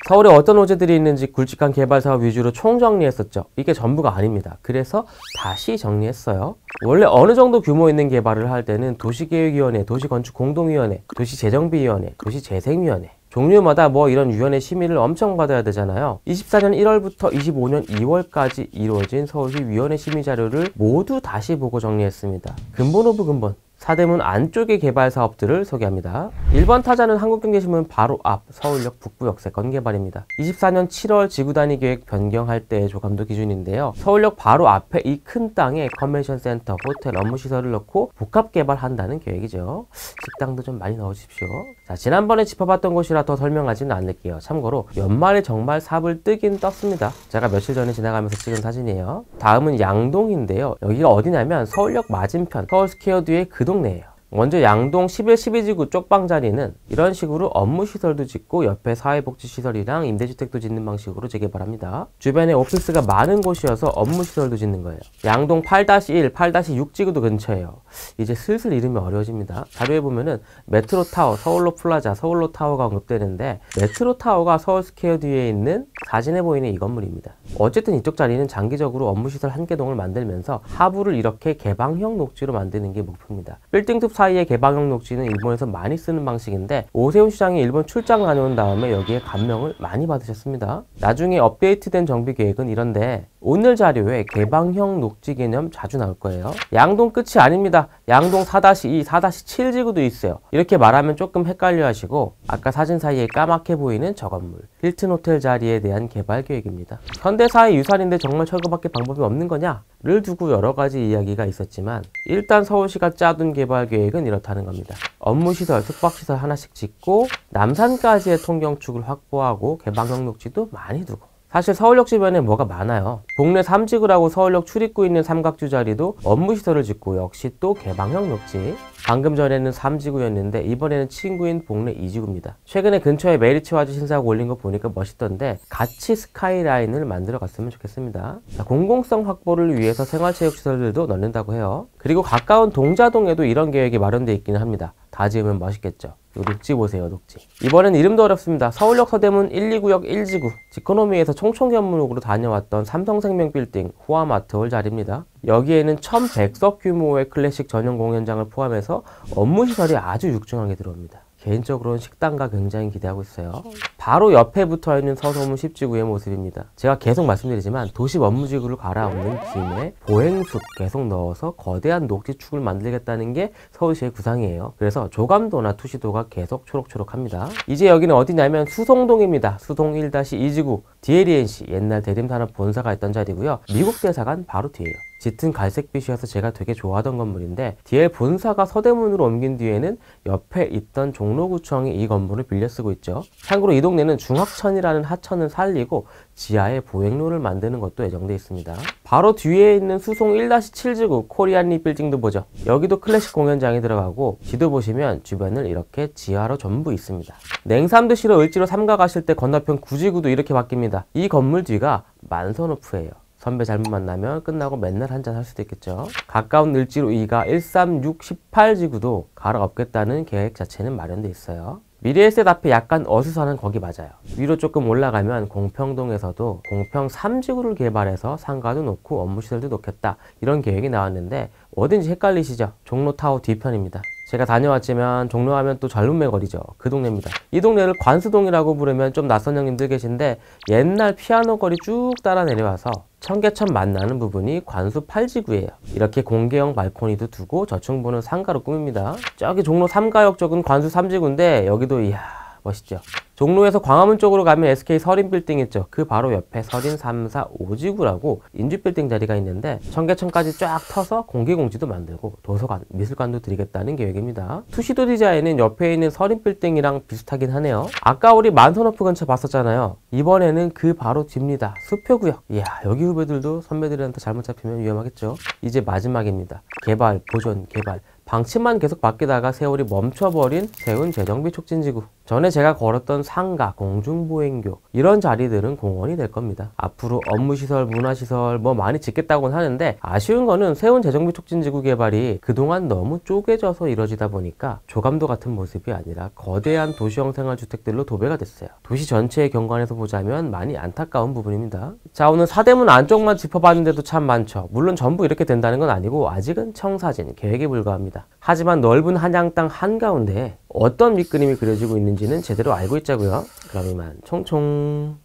서울에 어떤 호재들이 있는지 굵직한 개발 사업 위주로 총정리했었죠. 이게 전부가 아닙니다. 그래서 다시 정리했어요. 원래 어느 정도 규모 있는 개발을 할 때는 도시계획위원회, 도시건축공동위원회, 도시재정비위원회, 도시재생위원회 종류마다 뭐 이런 위원회 심의를 엄청 받아야 되잖아요. 24년 1월부터 25년 2월까지 이루어진 서울시 위원회 심의 자료를 모두 다시 보고 정리했습니다. 근본 오브 근본. 사대문 안쪽의 개발 사업들을 소개합니다. 1번 타자는 한국경제신문 바로 앞 서울역 북부역세권 개발입니다. 24년 7월 지구단위 계획 변경할 때의 조감도 기준인데요. 서울역 바로 앞에 이 큰 땅에 컨벤션 센터, 호텔, 업무시설을 넣고 복합 개발한다는 계획이죠. 식당도 좀 많이 넣어주십시오. 자, 지난번에 짚어봤던 곳이라 더 설명하지는 않을게요. 참고로 연말에 정말 삽을 뜨긴 떴습니다. 제가 며칠 전에 지나가면서 찍은 사진이에요. 다음은 양동인데요. 여기가 어디냐면 서울역 맞은편 서울스퀘어 뒤에 그 동네예요. 먼저 양동 11, 12지구 쪽방 자리는 이런 식으로 업무시설도 짓고 옆에 사회복지시설이랑 임대주택도 짓는 방식으로 재개발합니다. 주변에 오피스가 많은 곳이어서 업무시설도 짓는 거예요. 양동 8-1, 8-6지구도 근처예요. 이제 슬슬 이름이 어려워집니다. 자료에 보면은 메트로타워, 서울로 플라자, 서울로 타워가 언급되는데 메트로타워가 서울스퀘어 뒤에 있는 사진에 보이는 이 건물입니다. 어쨌든 이쪽 자리는 장기적으로 업무시설 한 개 동을 만들면서 하부를 이렇게 개방형 녹지로 만드는 게 목표입니다. 빌딩숲 사이의 개방형 녹지는 일본에서 많이 쓰는 방식인데 오세훈 시장이 일본 출장 다녀온 다음에 여기에 감명을 많이 받으셨습니다. 나중에 업데이트된 정비 계획은 이런데 오늘 자료에 개방형 녹지 개념 자주 나올 거예요. 양동 끝이 아닙니다. 양동 4-2, 4-7지구도 있어요. 이렇게 말하면 조금 헷갈려 하시고 아까 사진 사이에 까맣게 보이는 저 건물 힐튼 호텔 자리에 대한 개발 계획입니다. 현대사의 유산인데 정말 철거밖에 방법이 없는 거냐를 두고 여러 가지 이야기가 있었지만 일단 서울시가 짜둔 개발 계획은 이렇다는 겁니다. 업무시설, 숙박시설 하나씩 짓고 남산까지의 통경축을 확보하고 개방형 녹지도 많이 두고 사실 서울역 주변에 뭐가 많아요. 동네 3지구라고 서울역 출입구 있는 삼각주 자리도 업무시설을 짓고 역시 또 개방형 녹지. 방금 전에는 3지구였는데 이번에는 친구인 동네 2지구입니다. 최근에 근처에 메리츠와즈 신사고 올린 거 보니까 멋있던데 같이 스카이라인을 만들어 갔으면 좋겠습니다. 자, 공공성 확보를 위해서 생활체육시설들도 넣는다고 해요. 그리고 가까운 동자동에도 이런 계획이 마련되어 있기는 합니다. 다 지으면 멋있겠죠. 녹지 보세요, 녹지. 이번엔 이름도 어렵습니다. 서울역 서대문 1, 2구역 1지구. 지코노미에서 총총견문으로 다녀왔던 삼성생명 빌딩 후아마트홀 자리입니다. 여기에는 1100석 규모의 클래식 전용 공연장을 포함해서 업무시설이 아주 육중하게 들어옵니다. 개인적으로는 식당가 굉장히 기대하고 있어요. 바로 옆에 붙어있는 서소문 10지구의 모습입니다. 제가 계속 말씀드리지만 도시 업무지구를 갈아엎는 김에 보행숲 계속 넣어서 거대한 녹지축을 만들겠다는 게 서울시의 구상이에요. 그래서 조감도나 투시도가 계속 초록초록합니다. 이제 여기는 어디냐면 수송동입니다. 수송 1-2지구 DLENC 옛날 대림산업 본사가 있던 자리고요. 미국 대사관 바로 뒤에요. 짙은 갈색빛이어서 제가 되게 좋아하던 건물인데 DL 본사가 서대문으로 옮긴 뒤에는 옆에 있던 종로구청이 이 건물을 빌려 쓰고 있죠. 참고로 이 동네는 중학천이라는 하천을 살리고 지하에 보행로를 만드는 것도 예정돼 있습니다. 바로 뒤에 있는 수송 1-7지구 코리안리 빌딩도 보죠. 여기도 클래식 공연장이 들어가고 지도 보시면 주변을 이렇게 지하로 전부 있습니다. 냉삼 드시러 을지로 3가 가실 때 건너편 9지구도 이렇게 바뀝니다. 이 건물 뒤가 만선호프예요. 선배 잘못 만나면 끝나고 맨날 한잔 할 수도 있겠죠. 가까운 을지로 2가 1, 3, 6, 18지구도 갈아엎겠다는 계획 자체는 마련돼 있어요. 미래에셋 앞에 약간 어수선한 거기 맞아요. 위로 조금 올라가면 공평동에서도 공평 3지구를 개발해서 상가도 놓고 업무시설도 놓겠다 이런 계획이 나왔는데 어딘지 헷갈리시죠? 종로타워 뒤편입니다. 제가 다녀왔지만 종로하면 또 젊은매 거리죠. 그 동네입니다. 이 동네를 관수동이라고 부르면 좀 낯선 형님들 계신데 옛날 피아노 거리 쭉 따라 내려와서 청계천 만나는 부분이 관수 8지구예요. 이렇게 공개형 발코니도 두고 저층부는 상가로 꾸밉니다. 저기 종로 3가역 쪽은 관수 3지구인데 여기도 이야 멋있죠. 종로에서 광화문 쪽으로 가면 SK 서린 빌딩 있죠. 그 바로 옆에 서린 3, 4, 5지구라고 인주 빌딩 자리가 있는데 청계천까지 쫙 터서 공기공지도 만들고 도서관, 미술관도 드리겠다는 계획입니다. 투시도 디자인은 옆에 있는 서린 빌딩이랑 비슷하긴 하네요. 아까 우리 만선호프 근처 봤었잖아요. 이번에는 그 바로 뒤입니다. 수표구역. 이야 여기 후배들도 선배들한테 잘못 잡히면 위험하겠죠. 이제 마지막입니다. 개발, 보존, 개발. 방침만 계속 바뀌다가 세월이 멈춰버린 세운 재정비 촉진지구. 전에 제가 걸었던 상가, 공중보행교 이런 자리들은 공원이 될 겁니다. 앞으로 업무시설, 문화시설 뭐 많이 짓겠다고는 하는데 아쉬운 거는 세운 재정비 촉진지구 개발이 그동안 너무 쪼개져서 이뤄지다 보니까 조감도 같은 모습이 아니라 거대한 도시형 생활주택들로 도배가 됐어요. 도시 전체의 경관에서 보자면 많이 안타까운 부분입니다. 자, 오늘 사대문 안쪽만 짚어봤는데도 참 많죠. 물론 전부 이렇게 된다는 건 아니고 아직은 청사진, 계획에 불과합니다. 하지만 넓은 한양 땅 한가운데 어떤 밑그림이 그려지고 있는지는 제대로 알고 있자고요. 그럼 이만 총총.